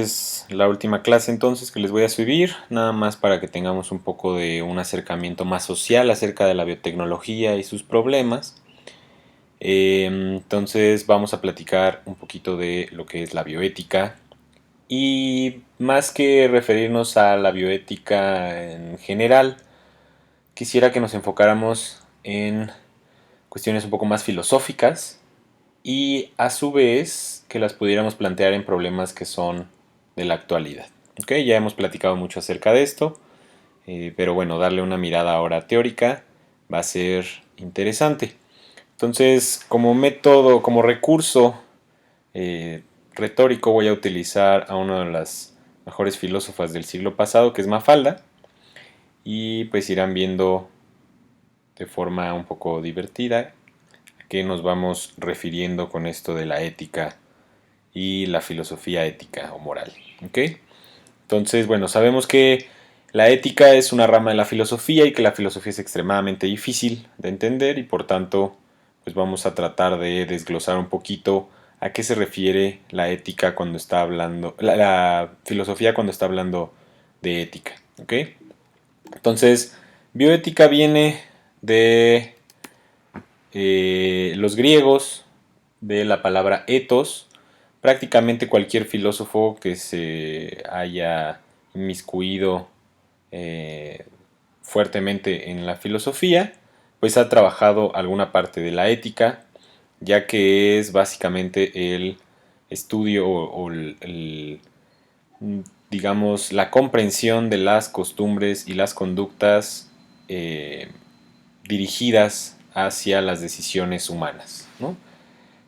Es la última clase entonces que les voy a subir, nada más para que tengamos un poco de un acercamiento más social acerca de la biotecnología y sus problemas. Entonces vamos a platicar un poquito de lo que es la bioética y más que referirnos a la bioética en general, quisiera que nos enfocáramos en cuestiones un poco más filosóficas y a su vez que las pudiéramos plantear en problemas que son de la actualidad. ¿Okay? Ya hemos platicado mucho acerca de esto, pero bueno, darle una mirada ahora teórica va a ser interesante. Entonces, como método, como recurso retórico, voy a utilizar a una de las mejores filósofas del siglo pasado, que es Mafalda, y pues irán viendo de forma un poco divertida a qué nos vamos refiriendo con esto de la ética y la filosofía ética o moral. ¿Ok? Entonces, bueno, sabemos que la ética es una rama de la filosofía y que la filosofía es extremadamente difícil de entender y por tanto, pues vamos a tratar de desglosar un poquito a qué se refiere la ética cuando está hablando, la filosofía cuando está hablando de ética. ¿Ok? Entonces, bioética viene de los griegos, de la palabra ethos. Prácticamente cualquier filósofo que se haya inmiscuido eh, fuertemente en la filosofía, pues ha trabajado alguna parte de la ética, ya que es básicamente el estudio o digamos, la comprensión de las costumbres y las conductas eh, dirigidas hacia las decisiones humanas, ¿no?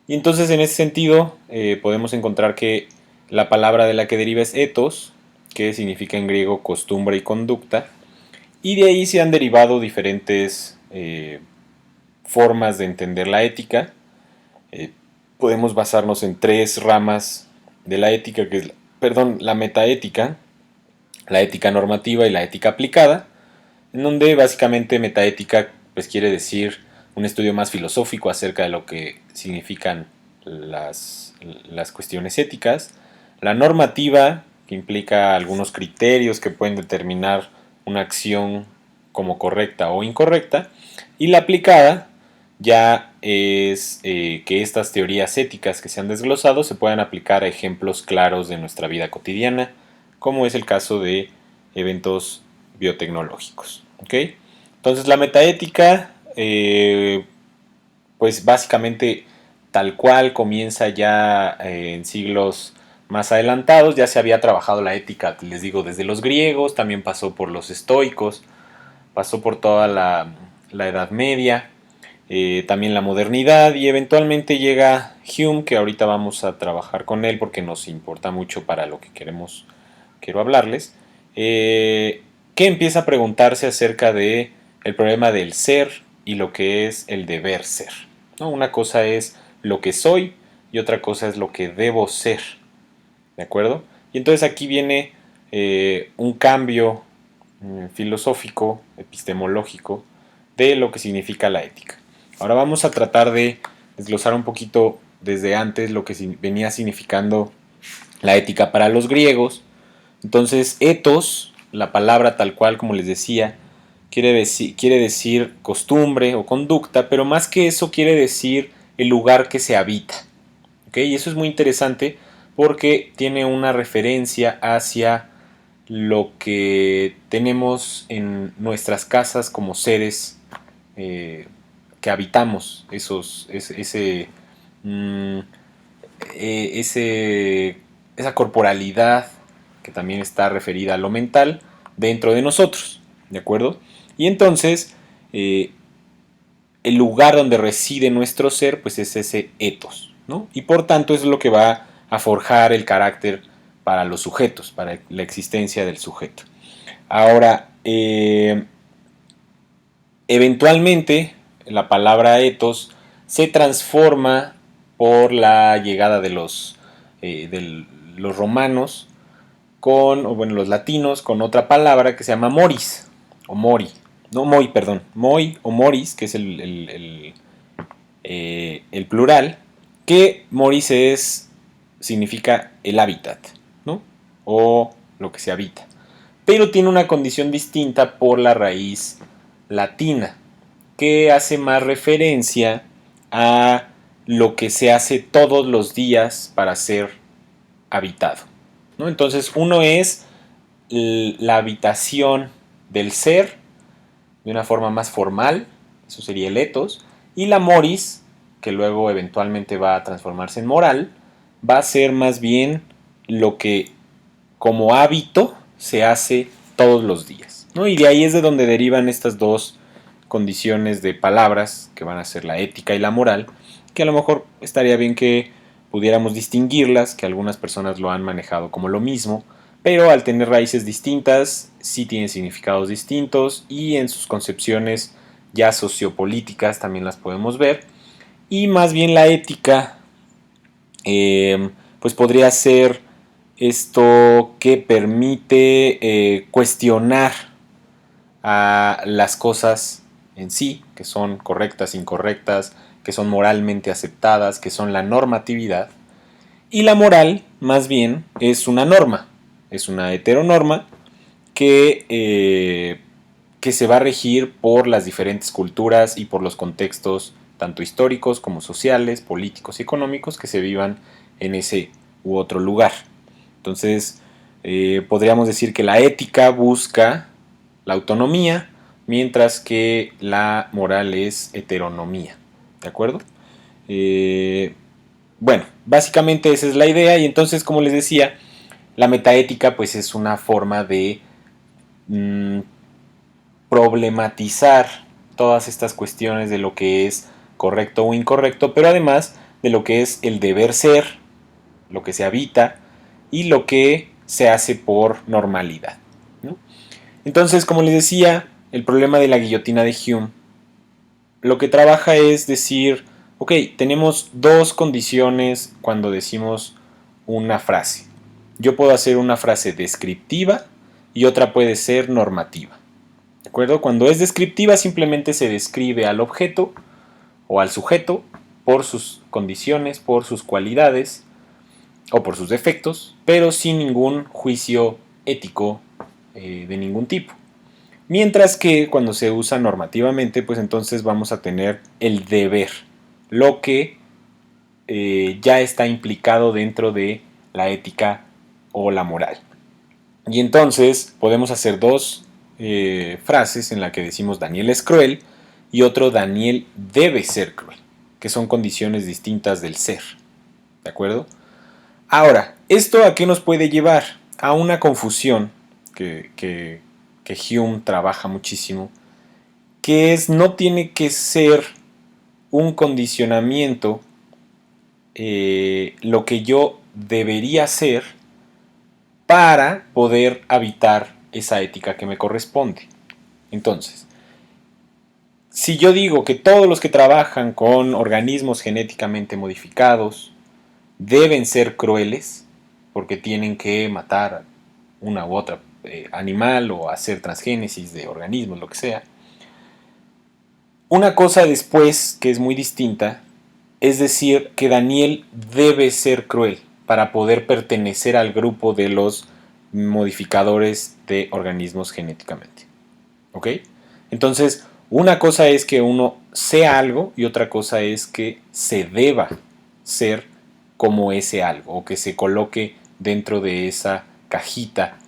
Y entonces en ese sentido podemos encontrar que la palabra de la que deriva es ethos, que significa en griego costumbre y conducta, y de ahí se han derivado diferentes formas de entender la ética. Eh, Podemos basarnos en tres ramas de la ética, que es, perdón, la metaética, la ética normativa y la ética aplicada, en donde básicamente metaética pues quiere decir un estudio más filosófico acerca de lo que significan las cuestiones éticas. La normativa, que implica algunos criterios que pueden determinar una acción como correcta o incorrecta. Y la aplicada ya es que estas teorías éticas que se han desglosado se puedan aplicar a ejemplos claros de nuestra vida cotidiana, como es el caso de eventos biotecnológicos. ¿Okay? Entonces la metaética, pues básicamente tal cual comienza ya en siglos más adelantados, ya se había trabajado la ética, les digo, desde los griegos, también pasó por los estoicos, pasó por toda la Edad Media, también la modernidad y eventualmente llega Hume, que ahorita vamos a trabajar con él porque nos importa mucho para lo que quiero hablarles, que empieza a preguntarse acerca de el problema del ser y lo que es el deber ser, ¿no? Una cosa es lo que soy y otra cosa es lo que debo ser, ¿de acuerdo? Y entonces aquí viene un cambio filosófico, epistemológico, de lo que significa la ética. Ahora vamos a tratar de desglosar un poquito desde antes lo que venía significando la ética para los griegos. Entonces, ethos, la palabra tal cual como les decía, quiere decir costumbre o conducta, pero más que eso quiere decir el lugar que se habita. ¿Okay? Y eso es muy interesante porque tiene una referencia hacia lo que tenemos en nuestras casas como seres que habitamos, mm, esa corporalidad que también está referida a lo mental dentro de nosotros, ¿de acuerdo? Y entonces, el lugar donde reside nuestro ser, pues es ese ethos, ¿no? Y por tanto es lo que va a forjar el carácter para los sujetos, para la existencia del sujeto. Ahora, eventualmente la palabra ethos se transforma por la llegada de los romanos o bueno, los latinos con otra palabra que se llama moris o mori. No, moi, perdón. Moi o moris, que es el plural, que moris significa el hábitat, ¿no? o lo que se habita. Pero tiene una condición distinta por la raíz latina, que hace más referencia a lo que se hace todos los días para ser habitado, ¿no? Entonces, uno es la habitación del ser de una forma más formal, eso sería el ethos, y la moris, que luego eventualmente va a transformarse en moral, va a ser más bien lo que como hábito se hace todos los días, ¿no? Y de ahí es de donde derivan estas dos condiciones de palabras, que van a ser la ética y la moral, que a lo mejor estaría bien que pudiéramos distinguirlas, que algunas personas lo han manejado como lo mismo, pero al tener raíces distintas, sí tienen significados distintos y en sus concepciones ya sociopolíticas también las podemos ver. Y más bien la ética, pues podría ser esto que permite cuestionar a las cosas en sí, que son correctas, incorrectas, que son moralmente aceptadas, que son la normatividad. Y la moral, más bien, es una norma, es una heteronorma que se va a regir por las diferentes culturas y por los contextos tanto históricos como sociales, políticos y económicos que se vivan en ese u otro lugar. Entonces, podríamos decir que la ética busca la autonomía, mientras que la moral es heteronomía. ¿De acuerdo? Eh, bueno, básicamente esa es la idea y entonces, como les decía, la metaética pues es una forma de problematizar todas estas cuestiones de lo que es correcto o incorrecto, pero además de lo que es el deber ser, lo que se habita y lo que se hace por normalidad, ¿no? Entonces, como les decía, el problema de la guillotina de Hume lo que trabaja es decir, ok, tenemos dos condiciones cuando decimos una frase. Yo puedo hacer una frase descriptiva y otra puede ser normativa. ¿De acuerdo? Cuando es descriptiva simplemente se describe al objeto o al sujeto por sus condiciones, por sus cualidades o por sus defectos, pero sin ningún juicio ético de ningún tipo. Mientras que cuando se usa normativamente, pues entonces vamos a tener el deber, lo que ya está implicado dentro de la ética o la moral. Y entonces podemos hacer dos frases en la que decimos Daniel es cruel y otro Daniel debe ser cruel, que son condiciones distintas del ser. ¿De acuerdo? Ahora, ¿esto a qué nos puede llevar? A una confusión que Hume trabaja muchísimo, que es no tiene que ser un condicionamiento lo que yo debería hacer para poder habitar esa ética que me corresponde. Entonces, si yo digo que todos los que trabajan con organismos genéticamente modificados deben ser crueles, porque tienen que matar una u otra animal o hacer transgénesis de organismos, lo que sea, una cosa después que es muy distinta es decir que Daniel debe ser cruel para poder pertenecer al grupo de los modificadores de organismos genéticamente. ¿Ok? Entonces, una cosa es que uno sea algo y otra cosa es que se deba ser como ese algo o que se coloque dentro de esa cajita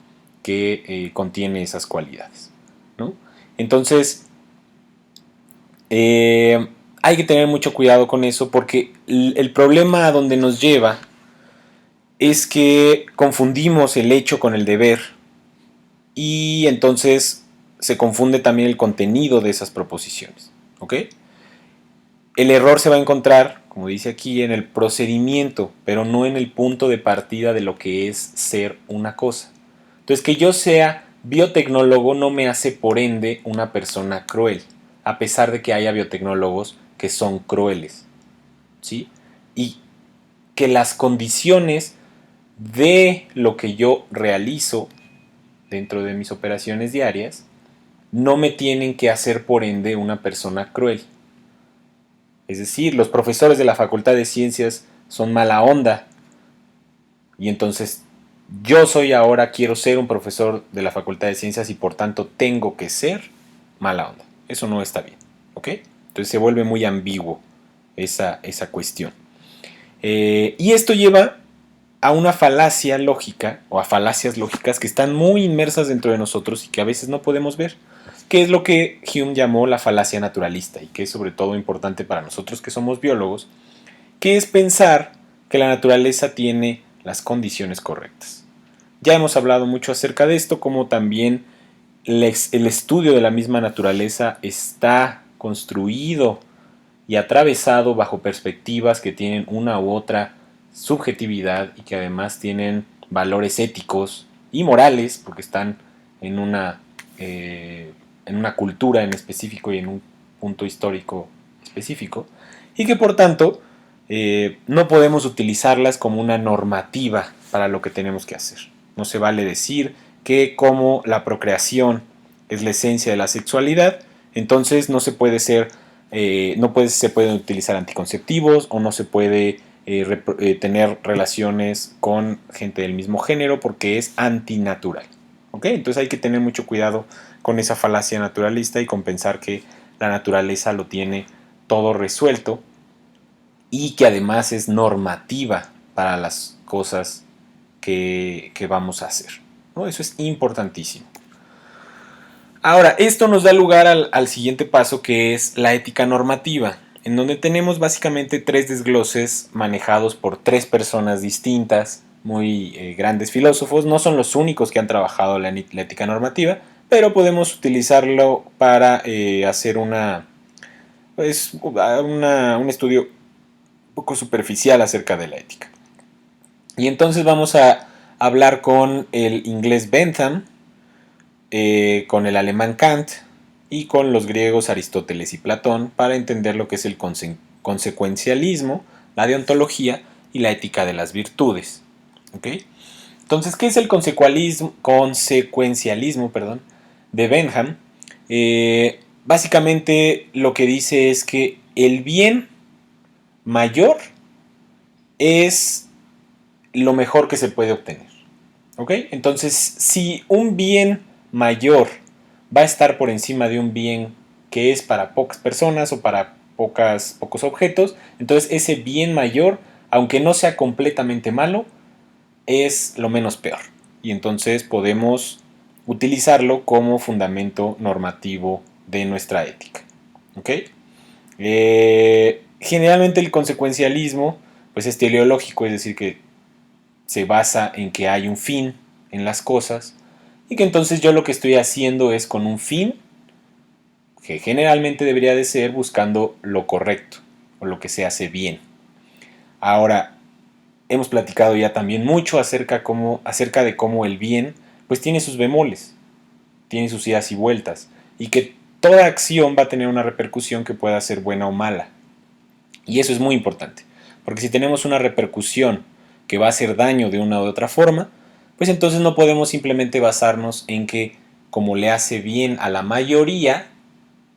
que contiene esas cualidades, ¿no? Entonces, hay que tener mucho cuidado con eso porque el problema a donde nos lleva es que confundimos el hecho con el deber y entonces se confunde también el contenido de esas proposiciones. ¿Ok? El error se va a encontrar, como dice aquí, en el procedimiento, pero no en el punto de partida de lo que es ser una cosa. Entonces, que yo sea biotecnólogo no me hace por ende una persona cruel, a pesar de que haya biotecnólogos que son crueles, ¿sí? Y que las condiciones de lo que yo realizo dentro de mis operaciones diarias no me tienen que hacer por ende una persona cruel. Es decir, los profesores de la Facultad de Ciencias son mala onda y entonces yo soy ahora, quiero ser un profesor de la Facultad de Ciencias y por tanto tengo que ser, mala onda. Eso no está bien, ¿ok? Entonces se vuelve muy ambiguo esa cuestión. Y esto lleva a una falacia lógica o a falacias lógicas que están muy inmersas dentro de nosotros y que a veces no podemos ver, que es lo que Hume llamó la falacia naturalista y que es sobre todo importante para nosotros que somos biólogos, que es pensar que la naturaleza tiene las condiciones correctas. Ya hemos hablado mucho acerca de esto, como también el estudio de la misma naturaleza está construido y atravesado bajo perspectivas que tienen una u otra subjetividad y que además tienen valores éticos y morales, porque están en en una cultura en específico y en un punto histórico específico, y que por tanto no podemos utilizarlas como una normativa para lo que tenemos que hacer. No se vale decir que como la procreación es la esencia de la sexualidad, entonces no se puede ser, se pueden utilizar anticonceptivos o no se puede tener relaciones con gente del mismo género porque es antinatural. ¿Ok? Entonces hay que tener mucho cuidado con esa falacia naturalista y con pensar que la naturaleza lo tiene todo resuelto y que además es normativa para las cosas que vamos a hacer, ¿no? Eso es importantísimo. Ahora, esto nos da lugar al siguiente paso, que es la ética normativa, en donde tenemos básicamente tres desgloses manejados por tres personas distintas, muy grandes filósofos. No son los únicos que han trabajado la ética normativa, pero podemos utilizarlo para hacer un estudio un poco superficial acerca de la ética. Y entonces vamos a hablar con el inglés Bentham, con el alemán Kant y con los griegos Aristóteles y Platón para entender lo que es el consecuencialismo, la deontología y la ética de las virtudes. ¿Okay? Entonces, ¿qué es el consecuencialismo de Bentham? Básicamente lo que dice es que el bien mayor es lo mejor que se puede obtener. ¿Ok? Entonces, si un bien mayor va a estar por encima de un bien que es para pocas personas o para pocos objetos, entonces ese bien mayor, aunque no sea completamente malo, es lo menos peor. Y entonces podemos utilizarlo como fundamento normativo de nuestra ética. ¿Ok? Generalmente el consecuencialismo pues es teleológico, es decir, que se basa en que hay un fin en las cosas y que entonces yo lo que estoy haciendo es con un fin que generalmente debería de ser buscando lo correcto o lo que se hace bien. Ahora, hemos platicado ya también mucho acerca de cómo el bien pues tiene sus bemoles, tiene sus idas y vueltas y que toda acción va a tener una repercusión que pueda ser buena o mala. Y eso es muy importante, porque si tenemos una repercusión que va a hacer daño de una u otra forma, pues entonces no podemos simplemente basarnos en que como le hace bien a la mayoría,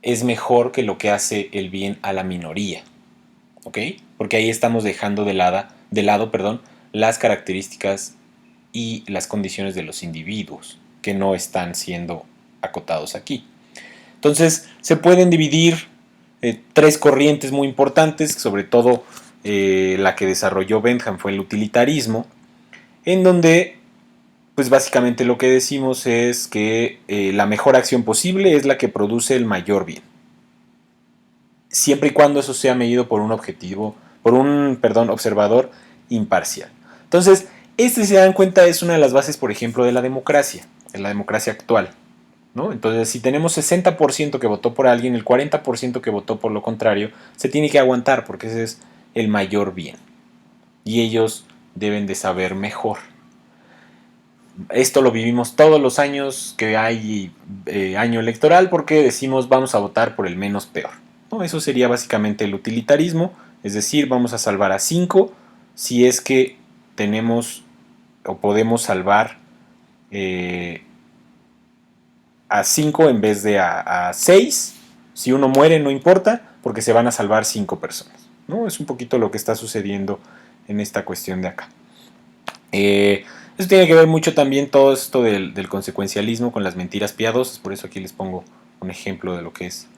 es mejor que lo que hace el bien a la minoría. ¿Ok? Porque ahí estamos dejando de lado, las características y las condiciones de los individuos que no están siendo acotados aquí. Entonces se pueden dividir tres corrientes muy importantes, sobre todo la que desarrolló Bentham fue el utilitarismo, en donde pues básicamente lo que decimos es que la mejor acción posible es la que produce el mayor bien, siempre y cuando eso sea medido por un observador imparcial. Entonces, si se dan cuenta, es una de las bases, por ejemplo, de la democracia actual. ¿No? Entonces, si tenemos 60% que votó por alguien, el 40% que votó por lo contrario, se tiene que aguantar porque ese es el mayor bien. Y ellos deben de saber mejor. Esto lo vivimos todos los años que hay año electoral porque decimos vamos a votar por el menos peor. ¿No? Eso sería básicamente el utilitarismo, es decir, vamos a salvar a 5 si es que tenemos o podemos salvar a 5 en vez de a 6. Si uno muere no importa porque se van a salvar 5 personas. ¿No? Es un poquito lo que está sucediendo en esta cuestión de acá. Eso tiene que ver mucho también todo esto del consecuencialismo con las mentiras piadosas. Por eso aquí les pongo un ejemplo de lo que es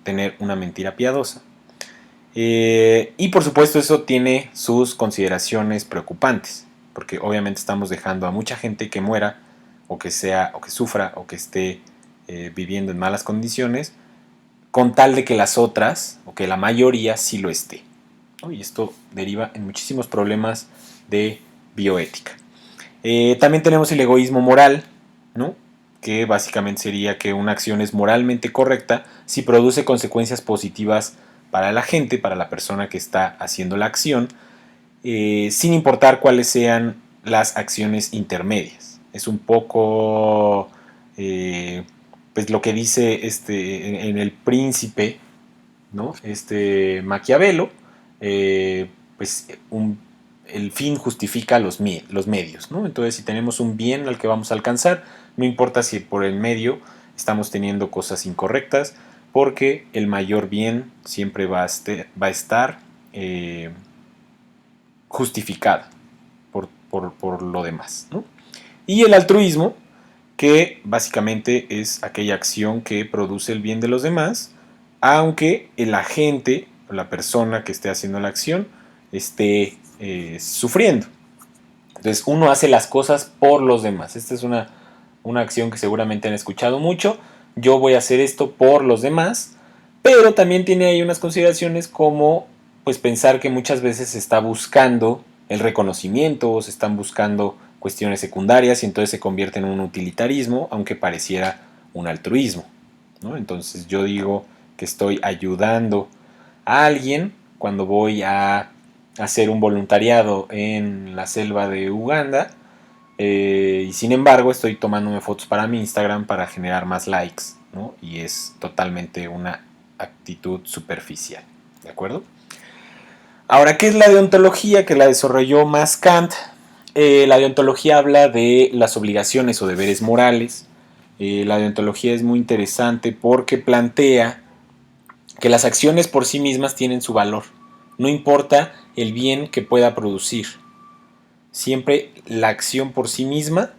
tener una mentira piadosa. Y por supuesto eso tiene sus consideraciones preocupantes, porque obviamente estamos dejando a mucha gente que muera, o que sea, o que sufra, o que esté viviendo en malas condiciones, con tal de que las otras, o que la mayoría sí lo esté, ¿no? Y esto deriva en muchísimos problemas de bioética. También tenemos el egoísmo moral, ¿no? Que básicamente sería que una acción es moralmente correcta si produce consecuencias positivas para la gente, para la persona que está haciendo la acción, sin importar cuáles sean las acciones intermedias. Es un poco pues lo que dice en El Príncipe, ¿no? Maquiavelo, pues el fin justifica los medios, ¿no? Entonces, si tenemos un bien al que vamos a alcanzar, no importa si por el medio estamos teniendo cosas incorrectas, porque el mayor bien siempre va a estar justificado por lo demás, ¿no? Y el altruismo, que básicamente es aquella acción que produce el bien de los demás, aunque el agente o la persona que esté haciendo la acción esté sufriendo. Entonces uno hace las cosas por los demás. Esta es una acción que seguramente han escuchado mucho. Yo voy a hacer esto por los demás, pero también tiene ahí unas consideraciones como pues pensar que muchas veces se está buscando el reconocimiento o se están buscando cuestiones secundarias y entonces se convierte en un utilitarismo, aunque pareciera un altruismo, ¿no? Entonces yo digo que estoy ayudando a alguien cuando voy a hacer un voluntariado en la selva de Uganda, y sin embargo estoy tomándome fotos para mi Instagram para generar más likes, ¿no? Y es totalmente una actitud superficial, ¿de acuerdo? Ahora, ¿qué es la deontología? Que la desarrolló más Kant. La deontología habla de las obligaciones o deberes morales. La deontología es muy interesante porque plantea que las acciones por sí mismas tienen su valor. No importa el bien que pueda producir. Siempre la acción por sí misma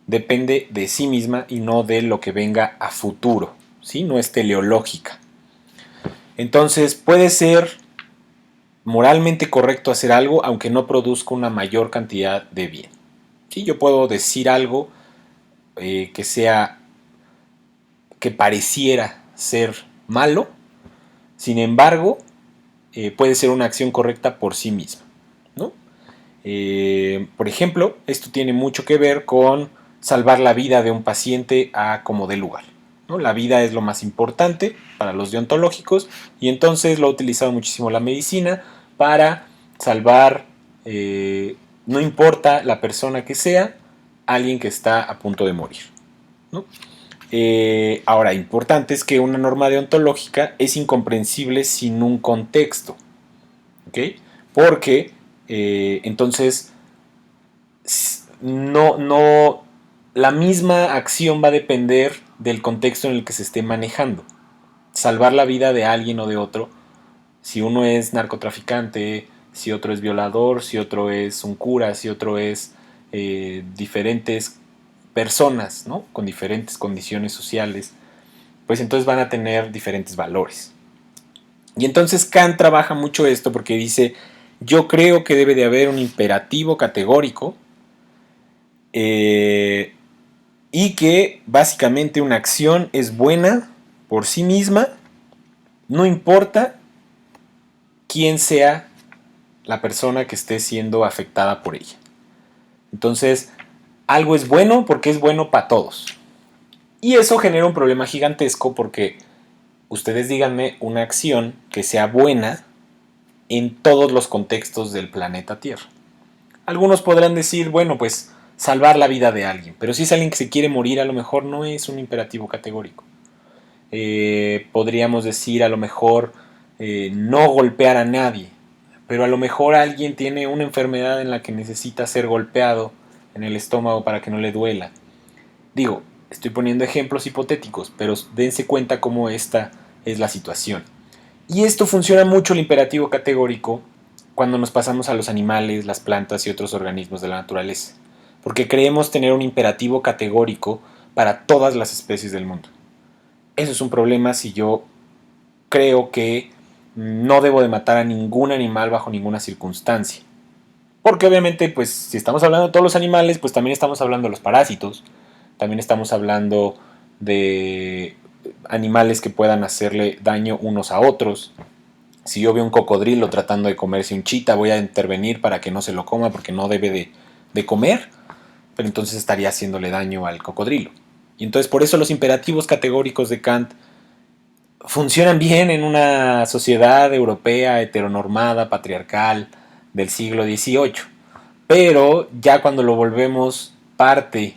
depende de sí misma y no de lo que venga a futuro, ¿sí? No es teleológica. Entonces puede ser moralmente correcto hacer algo aunque no produzca una mayor cantidad de bien. ¿Sí? Yo puedo decir algo que sea, que pareciera ser malo, sin embargo, puede ser una acción correcta por sí misma, ¿no? Por ejemplo, esto tiene mucho que ver con salvar la vida de un paciente a como dé lugar, ¿no? La vida es lo más importante para los deontológicos y entonces lo ha utilizado muchísimo la medicina para salvar, no importa la persona que sea, alguien que está a punto de morir, ¿no? Ahora, importante es que una norma deontológica es incomprensible sin un contexto, ¿ok? Porque entonces no, la misma acción va a depender del contexto en el que se esté manejando. Salvar la vida de alguien o de otro, si uno es narcotraficante, si otro es violador, si otro es un cura, si otro es diferentes personas, ¿no? Con diferentes condiciones sociales, pues entonces van a tener diferentes valores. Y entonces Kant trabaja mucho esto porque dice, yo creo que debe de haber un imperativo categórico, y que básicamente una acción es buena por sí misma, no importa quién sea la persona que esté siendo afectada por ella. Entonces, algo es bueno porque es bueno para todos. Y eso genera un problema gigantesco porque ustedes díganme una acción que sea buena en todos los contextos del planeta Tierra. Algunos podrán decir, bueno, pues salvar la vida de alguien, pero si es alguien que se quiere morir, a lo mejor no es un imperativo categórico. Podríamos decir a lo mejor no golpear a nadie, pero a lo mejor alguien tiene una enfermedad en la que necesita ser golpeado en el estómago para que no le duela. Digo, estoy poniendo ejemplos hipotéticos, pero dense cuenta cómo esta es la situación. Y esto funciona mucho el imperativo categórico cuando nos pasamos a los animales, las plantas y otros organismos de la naturaleza. porque creemos tener un imperativo categórico para todas las especies del mundo. Eso es un problema si yo creo que no debo de matar a ningún animal bajo ninguna circunstancia. Porque obviamente, pues, si estamos hablando de todos los animales, pues también estamos hablando de los parásitos, también estamos hablando de animales que puedan hacerle daño unos a otros. Si yo veo un cocodrilo tratando de comerse un chita, voy a intervenir para que no se lo coma porque no debe de comer, pero entonces estaría haciéndole daño al cocodrilo. Y entonces por eso los imperativos categóricos de Kant funcionan bien en una sociedad europea heteronormada, patriarcal, del siglo XVIII. Pero ya cuando lo volvemos parte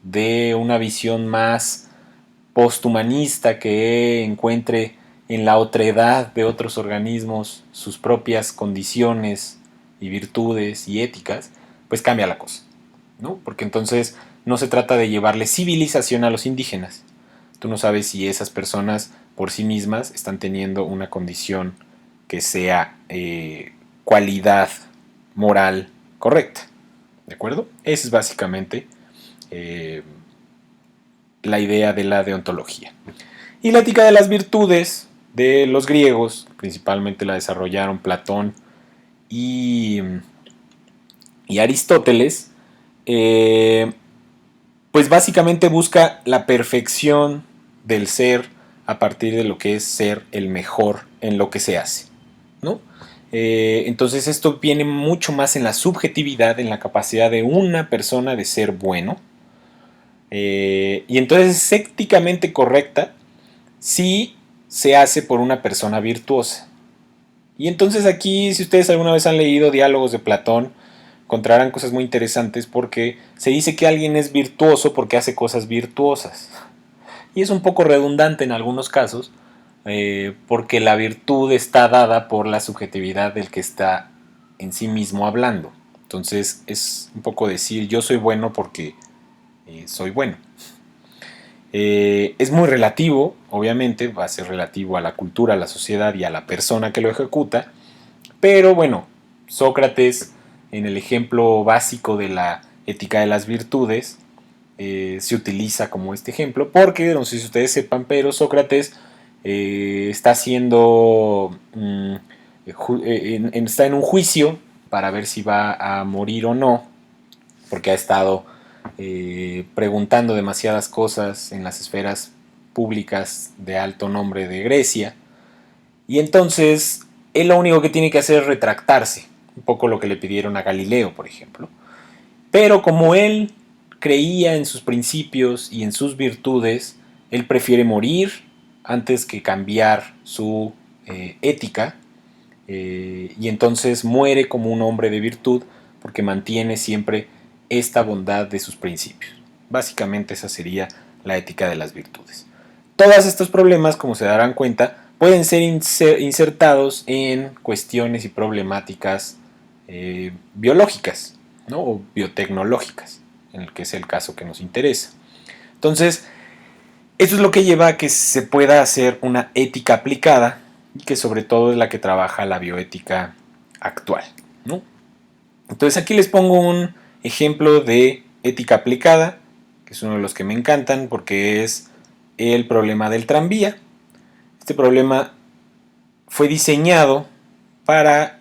de una visión más posthumanista que encuentre en la otredad de otros organismos sus propias condiciones y virtudes y éticas, pues cambia la cosa, ¿no? Porque entonces no se trata de llevarle civilización a los indígenas. Tú no sabes si esas personas por sí mismas están teniendo una condición que sea cualidad moral correcta. ¿De acuerdo? Esa es básicamente la idea de la deontología. Y la ética de las virtudes de los griegos, principalmente la desarrollaron Platón y Aristóteles, pues básicamente busca la perfección del ser a partir de lo que es ser el mejor en lo que se hace, ¿no? Entonces esto viene mucho más en la subjetividad, en la capacidad de una persona de ser bueno. Y entonces es éticamente correcta si se hace por una persona virtuosa. Y entonces aquí, si ustedes alguna vez han leído diálogos de Platón, encontrarán cosas muy interesantes porque se dice que alguien es virtuoso porque hace cosas virtuosas. Y es un poco redundante en algunos casos, porque la virtud está dada por la subjetividad del que está en sí mismo hablando. Entonces es un poco decir yo soy bueno porque soy bueno. Es muy relativo, obviamente, va a ser relativo a la cultura, a la sociedad y a la persona que lo ejecuta, pero bueno, Sócrates, en el ejemplo básico de la ética de las virtudes, se utiliza como este ejemplo, porque no sé si ustedes sepan, pero Sócrates está haciendo, está en un juicio para ver si va a morir o no, porque ha estado preguntando demasiadas cosas en las esferas públicas de alto nombre de Grecia. Y entonces él lo único que tiene que hacer es retractarse, un poco lo que le pidieron a Galileo, por ejemplo. Pero como él creía en sus principios y en sus virtudes, él prefiere morir antes que cambiar su ética, y entonces muere como un hombre de virtud porque mantiene siempre esta bondad de sus principios. Básicamente esa sería la ética de las virtudes. Todos estos problemas, como se darán cuenta, pueden ser insertados en cuestiones y problemáticas biológicas, ¿no? O biotecnológicas, en el que es el caso que nos interesa. Entonces, eso es lo que lleva a que se pueda hacer una ética aplicada, y que sobre todo es la que trabaja la bioética actual, ¿no? Entonces aquí les pongo un ejemplo de ética aplicada, que es uno de los que me encantan porque es el problema del tranvía. Este problema fue diseñado para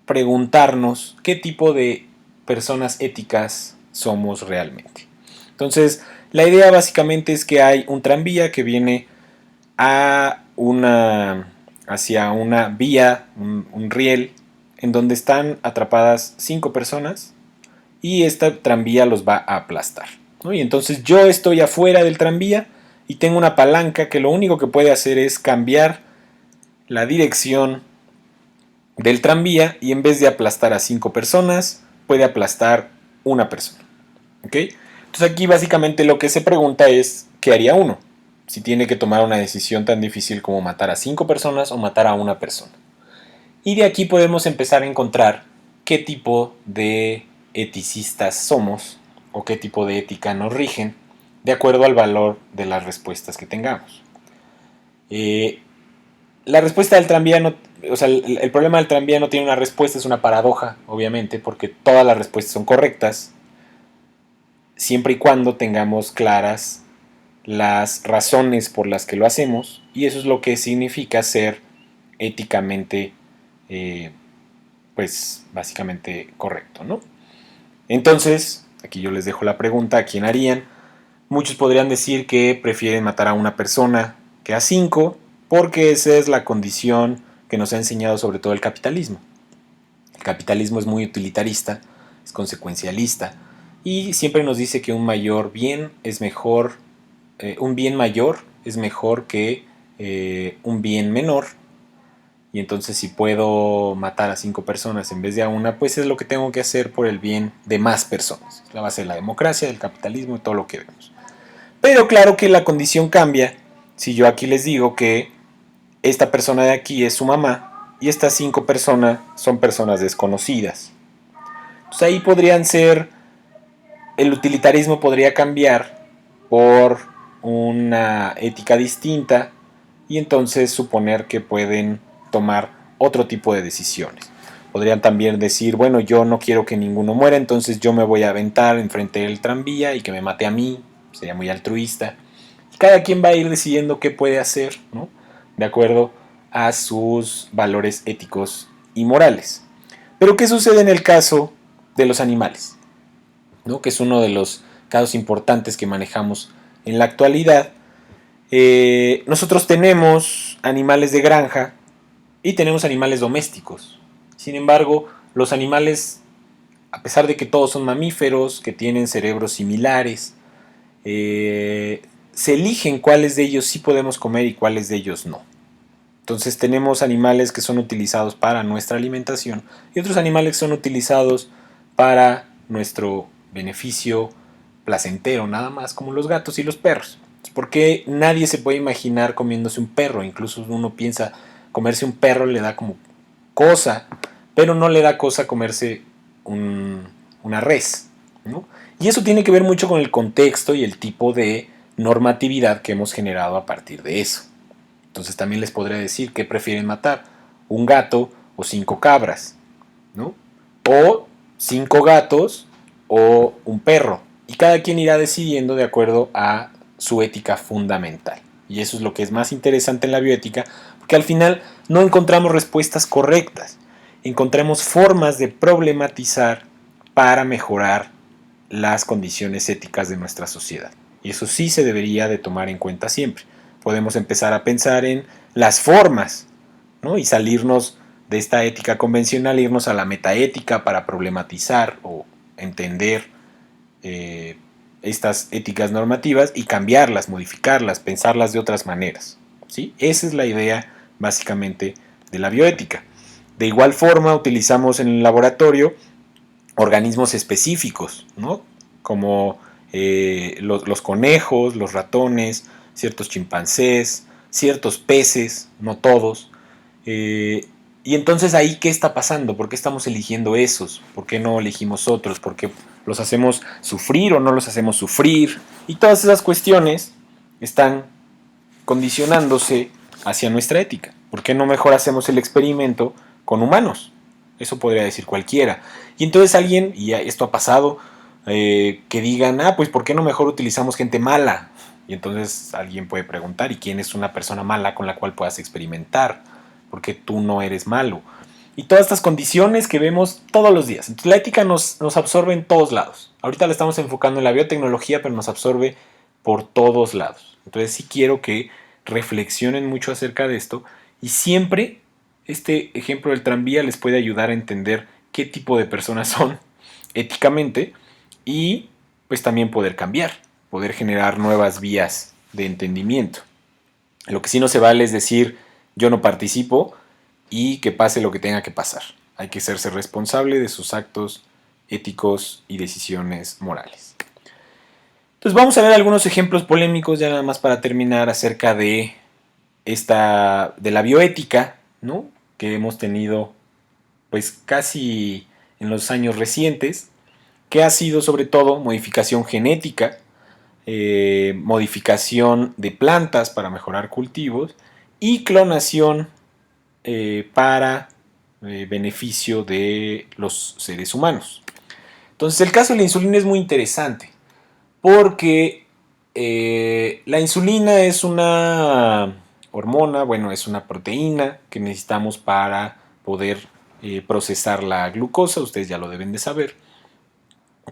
preguntarnos qué tipo de personas éticas somos realmente. Entonces, la idea básicamente es que hay un tranvía que viene hacia una vía, un riel, en donde están atrapadas 5 personas y esta tranvía los va a aplastar, ¿no? Y entonces yo estoy afuera del tranvía y tengo una palanca que lo único que puede hacer es cambiar la dirección del tranvía y en vez de aplastar a 5 personas, puede aplastar una persona. ¿Ok? Entonces aquí básicamente lo que se pregunta es, ¿qué haría uno? Si tiene que tomar una decisión tan difícil como matar a 5 personas o matar a una persona. Y de aquí podemos empezar a encontrar qué tipo de eticistas somos o qué tipo de ética nos rigen de acuerdo al valor de las respuestas que tengamos. La respuesta del tranvía no, o sea, el problema del tranvía no tiene una respuesta, es una paradoja, obviamente, porque todas las respuestas son correctas, siempre y cuando tengamos claras las razones por las que lo hacemos, y eso es lo que significa ser éticamente, pues básicamente correcto, ¿no? Entonces, aquí yo les dejo la pregunta: ¿a quién harían? Muchos podrían decir que prefieren matar a una persona que a 5, porque esa es la condición que nos ha enseñado sobre todo el capitalismo. El capitalismo es muy utilitarista, es consecuencialista, y siempre nos dice que un mayor bien es mejor, un bien mayor es mejor que un bien menor. Y entonces, si puedo matar a 5 personas en vez de a una, pues es lo que tengo que hacer por el bien de más personas. Es la base de la democracia, del capitalismo y todo lo que vemos. Pero claro que la condición cambia si yo aquí les digo que esta persona de aquí es su mamá y estas 5 personas son personas desconocidas. Entonces ahí podrían ser, el utilitarismo podría cambiar por una ética distinta, y entonces suponer que pueden tomar otro tipo de decisiones. Podrían también decir, bueno, yo no quiero que ninguno muera, entonces yo me voy a aventar enfrente del tranvía y que me mate a mí. Sería muy altruista. Cada quien va a ir decidiendo qué puede hacer, ¿no? De acuerdo a sus valores éticos y morales. Pero ¿qué sucede en el caso de los animales? ¿No? Que es uno de los casos importantes que manejamos en la actualidad. Nosotros tenemos animales de granja y tenemos animales domésticos. Sin embargo, los animales, a pesar de que todos son mamíferos, que tienen cerebros similares, se eligen cuáles de ellos sí podemos comer y cuáles de ellos no. Entonces tenemos animales que son utilizados para nuestra alimentación y otros animales que son utilizados para nuestro beneficio placentero, nada más, como los gatos y los perros. Porque nadie se puede imaginar comiéndose un perro. Incluso uno piensa, comerse un perro le da como cosa, pero no le da cosa comerse una res, ¿no? Y eso tiene que ver mucho con el contexto y el tipo de normatividad que hemos generado a partir de eso. Entonces también les podría decir qué prefieren matar, un gato o 5 cabras, ¿no? O 5 gatos o un perro. Y cada quien irá decidiendo de acuerdo a su ética fundamental. Y eso es lo que es más interesante en la bioética, porque al final no encontramos respuestas correctas. Encontramos formas de problematizar para mejorar las condiciones éticas de nuestra sociedad. Y eso sí se debería de tomar en cuenta siempre. Podemos empezar a pensar en las formas, ¿no? Y salirnos de esta ética convencional, irnos a la metaética para problematizar o entender estas éticas normativas y cambiarlas, modificarlas, pensarlas de otras maneras, ¿sí? Esa es la idea básicamente de la bioética. De igual forma, utilizamos en el laboratorio organismos específicos, ¿no? Como los conejos, los ratones, ciertos chimpancés, ciertos peces, no todos. Y entonces ahí, ¿qué está pasando? ¿Por qué estamos eligiendo esos? ¿Por qué no elegimos otros? ¿Por qué los hacemos sufrir o no los hacemos sufrir? Y todas esas cuestiones están condicionándose hacia nuestra ética. ¿Por qué no mejor hacemos el experimento con humanos? Eso podría decir cualquiera. Y entonces alguien, y esto ha pasado, que digan, pues ¿por qué no mejor utilizamos gente mala? Y entonces alguien puede preguntar, ¿y quién es una persona mala con la cual puedas experimentar? Porque tú no eres malo. Y todas estas condiciones que vemos todos los días. Entonces la ética nos absorbe en todos lados. Ahorita la estamos enfocando en la biotecnología, pero nos absorbe por todos lados. Entonces sí quiero que reflexionen mucho acerca de esto, y siempre este ejemplo del tranvía les puede ayudar a entender qué tipo de personas son éticamente, y pues también poder cambiar, poder generar nuevas vías de entendimiento. Lo que sí no se vale es decir yo no participo y que pase lo que tenga que pasar. Hay que hacerse responsable de sus actos éticos y decisiones morales. Entonces vamos a ver algunos ejemplos polémicos, ya nada más para terminar, acerca de de la bioética, ¿no? Que hemos tenido pues casi en los años recientes, que ha sido sobre todo modificación genética, modificación de plantas para mejorar cultivos y clonación para beneficio de los seres humanos. Entonces el caso de la insulina es muy interesante, porque la insulina es una hormona, bueno, es una proteína que necesitamos para poder procesar la glucosa, ustedes ya lo deben de saber.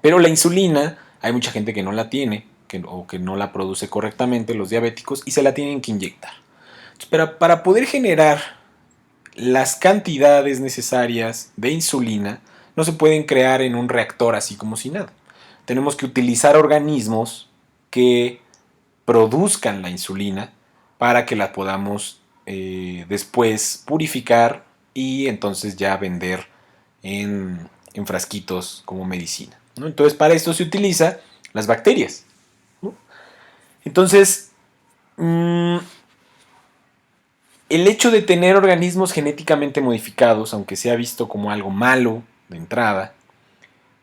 Pero la insulina, hay mucha gente que no la tiene o que no la produce correctamente, los diabéticos, y se la tienen que inyectar. Pero para poder generar las cantidades necesarias de insulina, no se pueden crear en un reactor así como si nada. Tenemos que utilizar organismos que produzcan la insulina para que la podamos después purificar y entonces ya vender en frasquitos como medicina, ¿no? Entonces para esto se utiliza las bacterias, ¿no? Entonces, el hecho de tener organismos genéticamente modificados, aunque se ha visto como algo malo de entrada,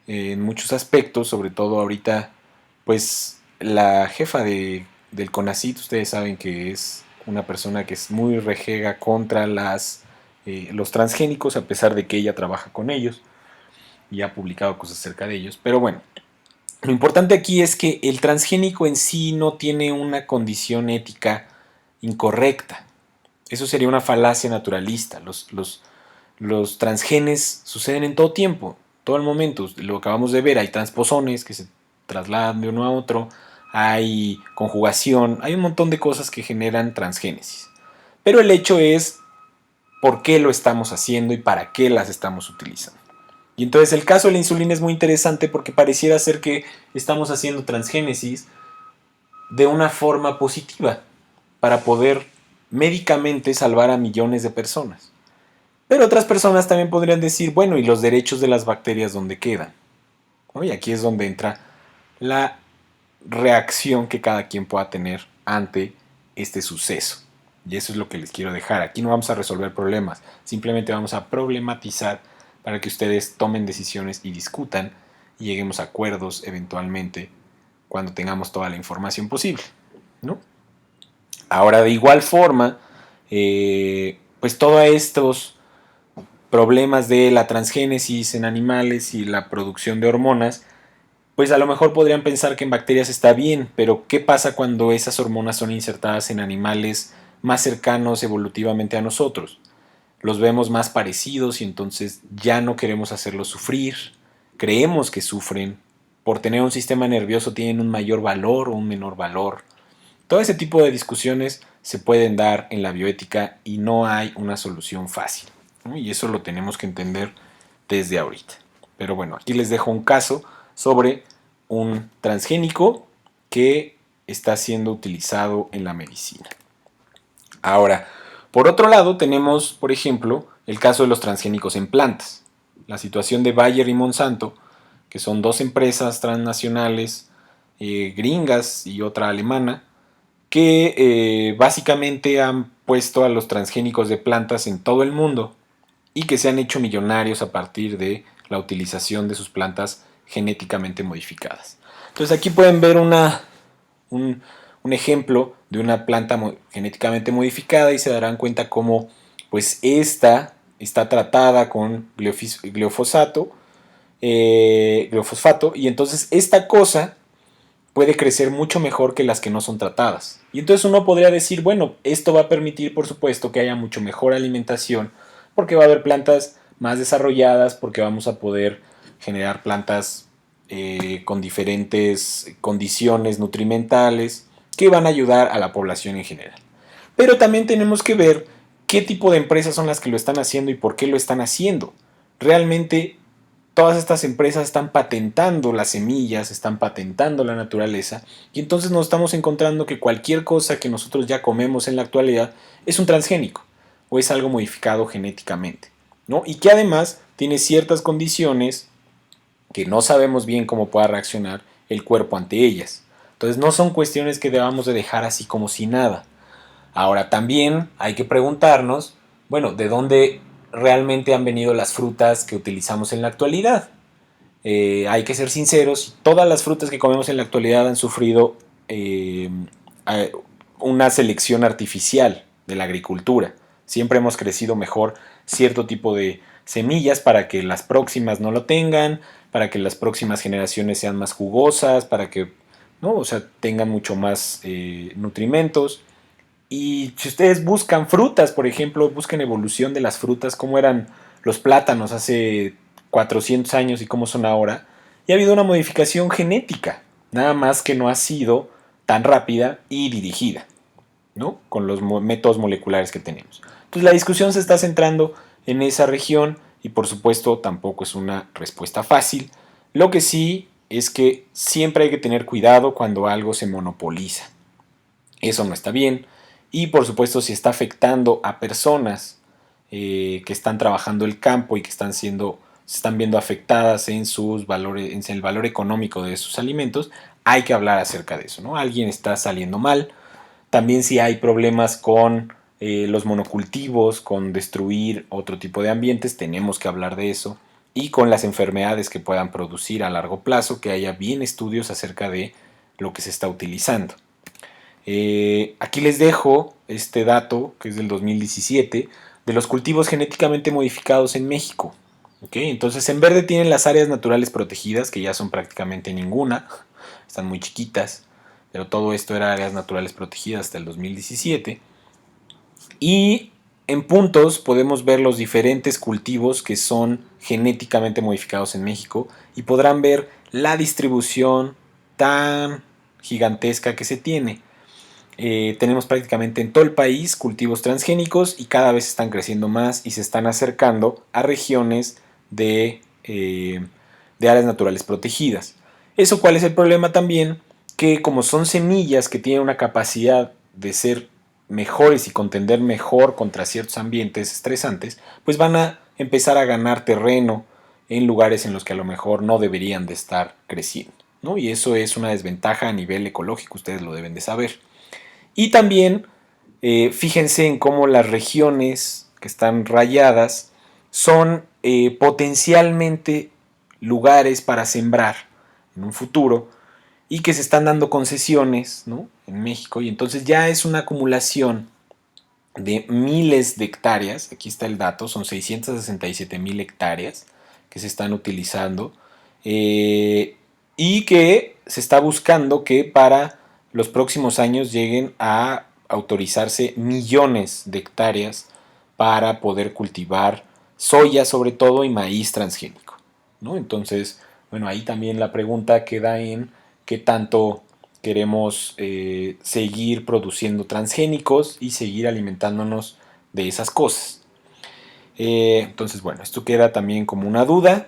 en muchos aspectos, sobre todo ahorita, pues la jefa del CONACYT, ustedes saben que es una persona que es muy rejega contra los transgénicos, a pesar de que ella trabaja con ellos y ha publicado cosas acerca de ellos. Pero bueno, lo importante aquí es que el transgénico en sí no tiene una condición ética incorrecta. Eso sería una falacia naturalista. Los transgenes suceden en todo tiempo, todo el momento. Lo acabamos de ver, hay transposones que se trasladan de uno a otro, hay conjugación, hay un montón de cosas que generan transgénesis. Pero el hecho es por qué lo estamos haciendo y para qué las estamos utilizando. Y entonces el caso de la insulina es muy interesante porque pareciera ser que estamos haciendo transgénesis de una forma positiva para poder médicamente salvar a millones de personas. Pero otras personas también podrían decir, bueno, ¿y los derechos de las bacterias dónde quedan? ¿No? Y aquí es donde entra la reacción que cada quien pueda tener ante este suceso. Y eso es lo que les quiero dejar. Aquí no vamos a resolver problemas, simplemente vamos a problematizar para que ustedes tomen decisiones y discutan y lleguemos a acuerdos eventualmente cuando tengamos toda la información posible, ¿no? Ahora, de igual forma, pues todos estos problemas de la transgénesis en animales y la producción de hormonas, pues a lo mejor podrían pensar que en bacterias está bien, pero ¿qué pasa cuando esas hormonas son insertadas en animales más cercanos evolutivamente a nosotros? Los vemos más parecidos y entonces ya no queremos hacerlos sufrir, creemos que sufren, por tener un sistema nervioso tienen un mayor valor o un menor valor. Todo ese tipo de discusiones se pueden dar en la bioética y no hay una solución fácil, ¿no? Y eso lo tenemos que entender desde ahorita. Pero bueno, aquí les dejo un caso sobre un transgénico que está siendo utilizado en la medicina. Ahora, por otro lado, tenemos, por ejemplo, el caso de los transgénicos en plantas. La situación de Bayer y Monsanto, que son dos empresas transnacionales, gringas y otra alemana, que básicamente han puesto a los transgénicos de plantas en todo el mundo y que se han hecho millonarios a partir de la utilización de sus plantas genéticamente modificadas. Entonces aquí pueden ver un ejemplo de una planta genéticamente modificada y se darán cuenta cómo pues esta está tratada con gliofosfato, y entonces esta cosa puede crecer mucho mejor que las que no son tratadas. Y entonces uno podría decir, bueno, esto va a permitir, por supuesto, que haya mucho mejor alimentación, porque va a haber plantas más desarrolladas, porque vamos a poder generar plantas con diferentes condiciones nutrimentales que van a ayudar a la población en general. Pero también tenemos que ver qué tipo de empresas son las que lo están haciendo y por qué lo están haciendo. Realmente todas estas empresas están patentando las semillas, están patentando la naturaleza, y entonces nos estamos encontrando que cualquier cosa que nosotros ya comemos en la actualidad es un transgénico o es algo modificado genéticamente, ¿no? Y que además tiene ciertas condiciones que no sabemos bien cómo pueda reaccionar el cuerpo ante ellas. Entonces no son cuestiones que debamos de dejar así como si nada. Ahora también hay que preguntarnos, bueno, ¿de dónde realmente han venido las frutas que utilizamos en la actualidad? Hay que ser sinceros, todas las frutas que comemos en la actualidad han sufrido una selección artificial de la agricultura. Siempre hemos crecido mejor cierto tipo de semillas para que las próximas no lo tengan, para que las próximas generaciones sean más jugosas, para que ¿no? O sea, tengan mucho más nutrimentos. Y si ustedes buscan frutas, por ejemplo, busquen evolución de las frutas, cómo eran los plátanos hace 400 años y cómo son ahora, y ha habido una modificación genética, nada más que no ha sido tan rápida y dirigida, ¿no? Con los métodos moleculares que tenemos. Entonces la discusión se está centrando en esa región y por supuesto tampoco es una respuesta fácil. Lo que sí es que siempre hay que tener cuidado cuando algo se monopoliza. Eso no está bien. Y por supuesto si está afectando a personas que están trabajando el campo y que se están viendo afectadas en sus valores, en el valor económico de sus alimentos, hay que hablar acerca de eso, ¿no? Alguien está saliendo mal. También si hay problemas con los monocultivos, con destruir otro tipo de ambientes, tenemos que hablar de eso. Y con las enfermedades que puedan producir a largo plazo, que haya bien estudios acerca de lo que se está utilizando. Aquí les dejo este dato, que es del 2017, de los cultivos genéticamente modificados en México. ¿Okay? Entonces en verde tienen las áreas naturales protegidas, que ya son prácticamente ninguna, están muy chiquitas, pero todo esto era áreas naturales protegidas hasta el 2017. Y en puntos podemos ver los diferentes cultivos que son genéticamente modificados en México y podrán ver la distribución tan gigantesca que se tiene. Tenemos prácticamente en todo el país cultivos transgénicos y cada vez están creciendo más y se están acercando a regiones de áreas naturales protegidas. ¿Eso cuál es el problema también? Que como son semillas que tienen una capacidad de ser mejores y contender mejor contra ciertos ambientes estresantes, pues van a empezar a ganar terreno en lugares en los que a lo mejor no deberían de estar creciendo, ¿no? Y eso es una desventaja a nivel ecológico, ustedes lo deben de saber. Y también fíjense en cómo las regiones que están rayadas son potencialmente lugares para sembrar en un futuro y que se están dando concesiones, ¿no? En México, y entonces ya es una acumulación de miles de hectáreas. Aquí está el dato, son 667,000 hectáreas que se están utilizando y que se está buscando que para los próximos años lleguen a autorizarse millones de hectáreas para poder cultivar soya sobre todo y maíz transgénico, ¿no? Entonces, bueno, ahí también la pregunta queda en qué tanto queremos seguir produciendo transgénicos y seguir alimentándonos de esas cosas. Entonces, bueno, esto queda también como una duda.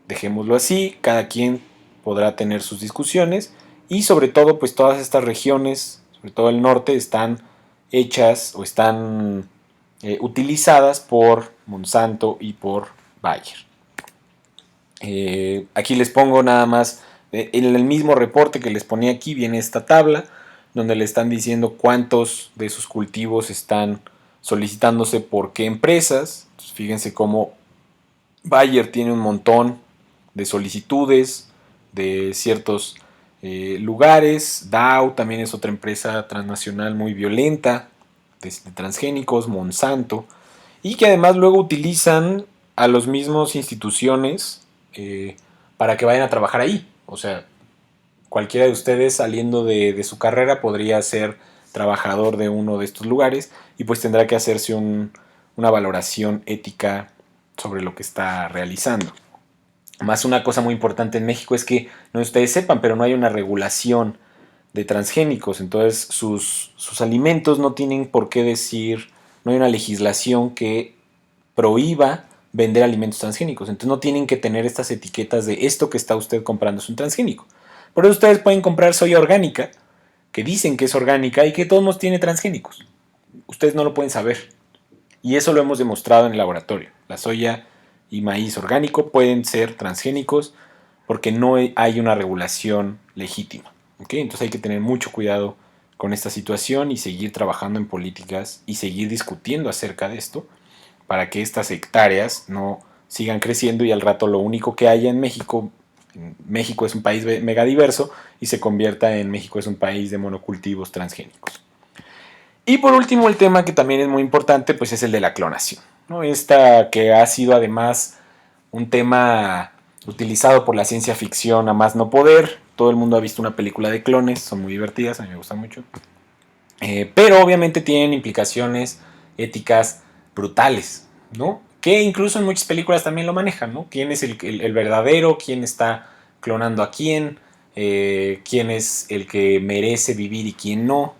Dejémoslo así, cada quien podrá tener sus discusiones y sobre todo, pues todas estas regiones, sobre todo el norte, están hechas o están utilizadas por Monsanto y por Bayer. Aquí les pongo nada más, en el mismo reporte que les ponía aquí viene esta tabla donde le están diciendo cuántos de sus cultivos están solicitándose por qué empresas. Entonces, fíjense cómo Bayer tiene un montón de solicitudes de ciertos lugares. Dow también es otra empresa transnacional muy violenta de transgénicos, Monsanto, y que además luego utilizan a los mismos instituciones para que vayan a trabajar ahí. O sea, cualquiera de ustedes saliendo de su carrera podría ser trabajador de uno de estos lugares y pues tendrá que hacerse una valoración ética sobre lo que está realizando. Más una cosa muy importante en México es que, no ustedes sepan, pero no hay una regulación de transgénicos, entonces sus alimentos no tienen por qué decir, no hay una legislación que prohíba vender alimentos transgénicos, entonces no tienen que tener estas etiquetas de esto que está usted comprando es un transgénico. Por eso ustedes pueden comprar soya orgánica, que dicen que es orgánica y que todos modos tiene transgénicos. Ustedes no lo pueden saber. Y eso lo hemos demostrado en el laboratorio. La soya y maíz orgánico pueden ser transgénicos porque no hay una regulación legítima. ¿Okay? Entonces hay que tener mucho cuidado con esta situación y seguir trabajando en políticas y seguir discutiendo acerca de esto para que estas hectáreas no sigan creciendo y al rato lo único que haya en México es un país megadiverso y se convierta en México es un país de monocultivos transgénicos. Y por último, el tema que también es muy importante, pues es el de la clonación, ¿no? Esta que ha sido además un tema utilizado por la ciencia ficción a más no poder, todo el mundo ha visto una película de clones, son muy divertidas, a mí me gustan mucho. Pero obviamente tienen implicaciones éticas brutales, ¿no? Que incluso en muchas películas también lo manejan, ¿no? ¿Quién es el verdadero? ¿Quién está clonando a quién? ¿Quién es el que merece vivir y quién no?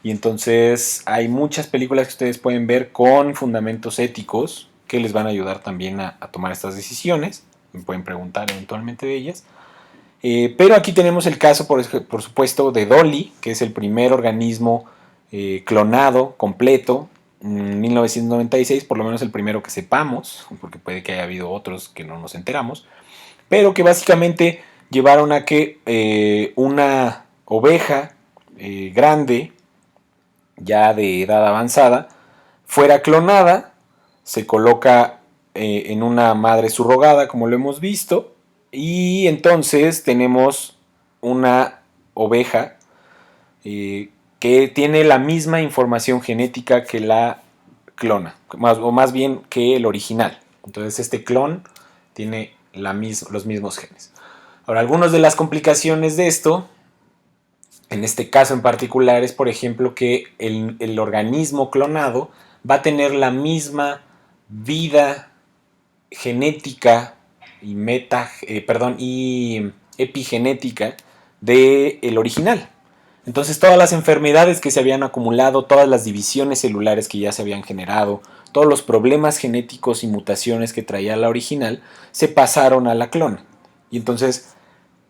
Y entonces hay muchas películas que ustedes pueden ver con fundamentos éticos que les van a ayudar también a tomar estas decisiones. Me pueden preguntar eventualmente de ellas. Pero aquí tenemos el caso, por supuesto, de Dolly, que es el primer organismo clonado, completo, en 1996, por lo menos el primero que sepamos, porque puede que haya habido otros que no nos enteramos, pero que básicamente llevaron a que una oveja grande, ya de edad avanzada, fuera clonada, se coloca en una madre subrogada, como lo hemos visto, y entonces tenemos una oveja que tiene la misma información genética que la clona, o más bien que el original. Entonces este clon tiene los mismos genes. Ahora, algunas de las complicaciones de esto, en este caso en particular, es por ejemplo que el organismo clonado va a tener la misma vida genética y y epigenética del original. Entonces todas las enfermedades que se habían acumulado, todas las divisiones celulares que ya se habían generado, todos los problemas genéticos y mutaciones que traía la original, se pasaron a la clona. Y entonces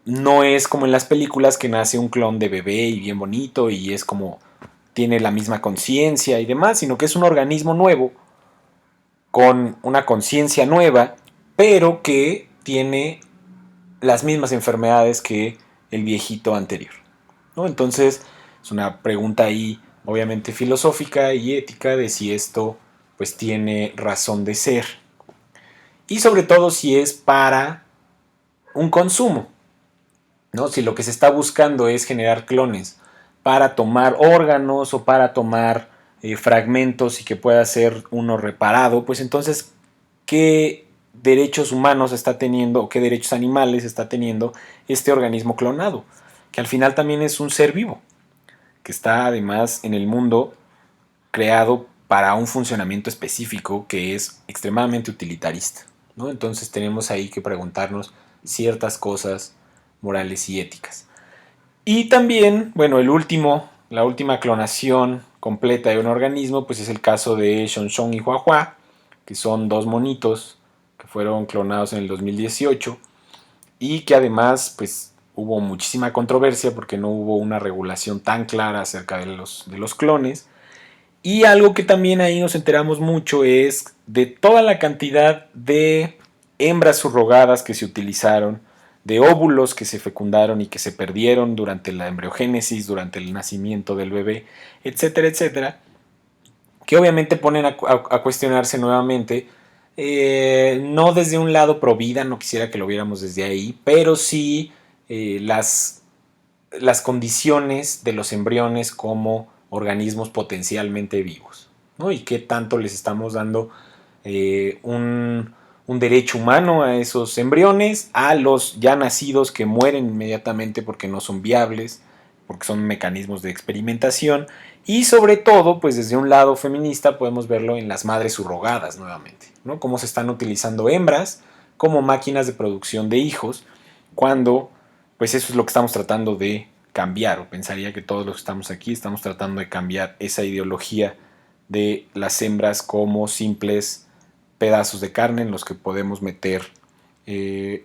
no es como en las películas que nace un clon de bebé y bien bonito y es como tiene la misma conciencia y demás, sino que es un organismo nuevo con una conciencia nueva, pero que tiene las mismas enfermedades que el viejito anterior, ¿no? Entonces es una pregunta ahí obviamente filosófica y ética de si esto pues tiene razón de ser y sobre todo si es para un consumo, ¿no? Si lo que se está buscando es generar clones para tomar órganos o para tomar fragmentos y que pueda ser uno reparado, pues entonces, ¿qué derechos humanos está teniendo o qué derechos animales está teniendo este organismo clonado? Que al final también es un ser vivo, que está además en el mundo creado para un funcionamiento específico que es extremadamente utilitarista, ¿no? Entonces tenemos ahí que preguntarnos ciertas cosas morales y éticas. Y también, bueno, la última clonación completa de un organismo, pues es el caso de Shonshon y Huahua, que son dos monitos que fueron clonados en el 2018 y que además, pues hubo muchísima controversia porque no hubo una regulación tan clara acerca de los clones. Y algo que también ahí nos enteramos mucho es de toda la cantidad de hembras subrogadas que se utilizaron, de óvulos que se fecundaron y que se perdieron durante la embriogénesis, durante el nacimiento del bebé, etcétera, etcétera, que obviamente ponen a cuestionarse nuevamente, no desde un lado pro vida, no quisiera que lo viéramos desde ahí, pero sí las condiciones de los embriones como organismos potencialmente vivos, ¿no? Y qué tanto les estamos dando un derecho humano a esos embriones, a los ya nacidos que mueren inmediatamente porque no son viables, porque son mecanismos de experimentación, y sobre todo, pues desde un lado feminista podemos verlo en las madres subrogadas nuevamente, ¿no? Cómo se están utilizando hembras como máquinas de producción de hijos, cuando pues eso es lo que estamos tratando de cambiar, o pensaría que todos los que estamos aquí estamos tratando de cambiar esa ideología de las hembras como simples pedazos de carne en los que podemos meter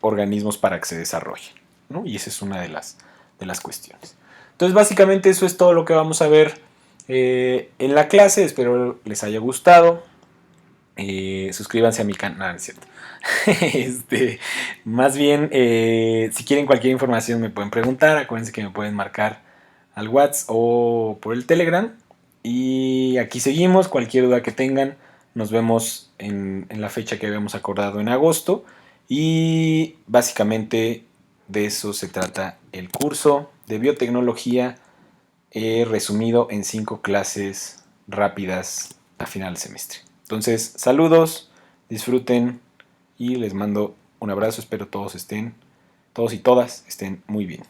organismos para que se desarrollen, ¿no? Y esa es una de las cuestiones. Entonces básicamente eso es todo lo que vamos a ver en la clase, espero les haya gustado. Suscríbanse a mi canal, ¿es cierto? Más bien, si quieren cualquier información me pueden preguntar. Acuérdense que me pueden marcar al WhatsApp o por el Telegram. Y aquí seguimos. Cualquier duda que tengan, nos vemos en la fecha que habíamos acordado en agosto. Y básicamente de eso se trata el curso de biotecnología, resumido en 5 clases rápidas a final del semestre. Entonces, saludos, disfruten y les mando un abrazo. Espero todos y todas estén muy bien.